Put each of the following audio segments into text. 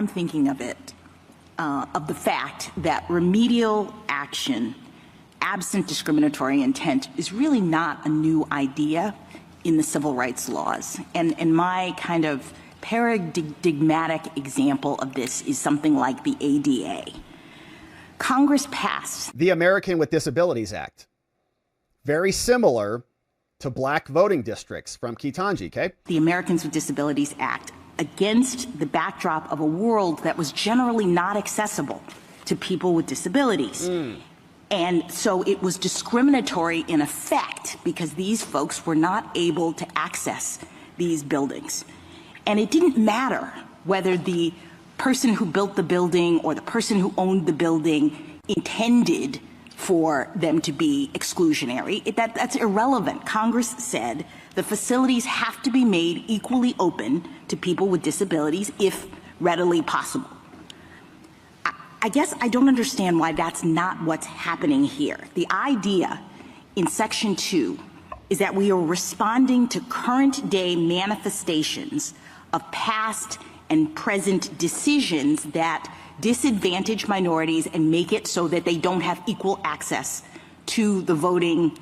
I'm thinking of it, of the fact that remedial action, absent discriminatory intent, is really not a new idea in the civil rights laws. And my kind of paradigmatic example of this is something like the ADA. Congress passed the American with Disabilities Act. Very similar to black voting districts from Ketanji, okay? The Americans with Disabilities Act against the backdrop of a world that was generally not accessible to people with disabilities. And so it was discriminatory in effect because these folks were not able to access these buildings. And it didn't matter whether the person who built the building or the person who owned the building intended for them to be exclusionary. That's irrelevant. Congress said the facilities have to be made equally open to people with disabilities if readily possible. I guess I don't understand why that's not what's happening here. The idea in Section 2 is that we are responding to current day manifestations of past and present decisions that disadvantage minorities and make it so that they don't have equal access to the voting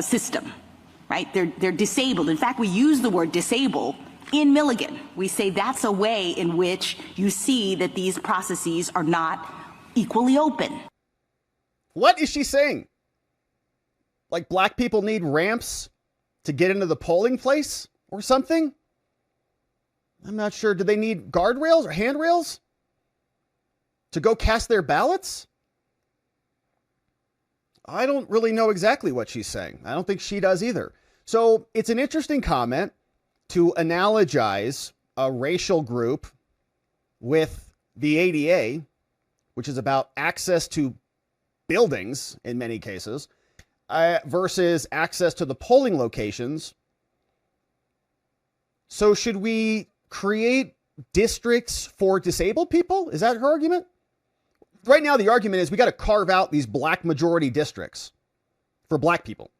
system, right? They're disabled. In fact, we use the word disable in Milligan. We say that's a way in which you see that these processes are not equally open. What is she saying? Like black people need ramps to get into the polling place or something? I'm not sure. Do they need guardrails or handrails to go cast their ballots? I don't really know exactly what she's saying. I don't think she does either. So it's an interesting comment to analogize a racial group with the ADA, which is about access to buildings in many cases, versus access to the polling locations. So should we create districts for disabled people? Is that her argument? Right now, the argument is we got to carve out these black majority districts for black people.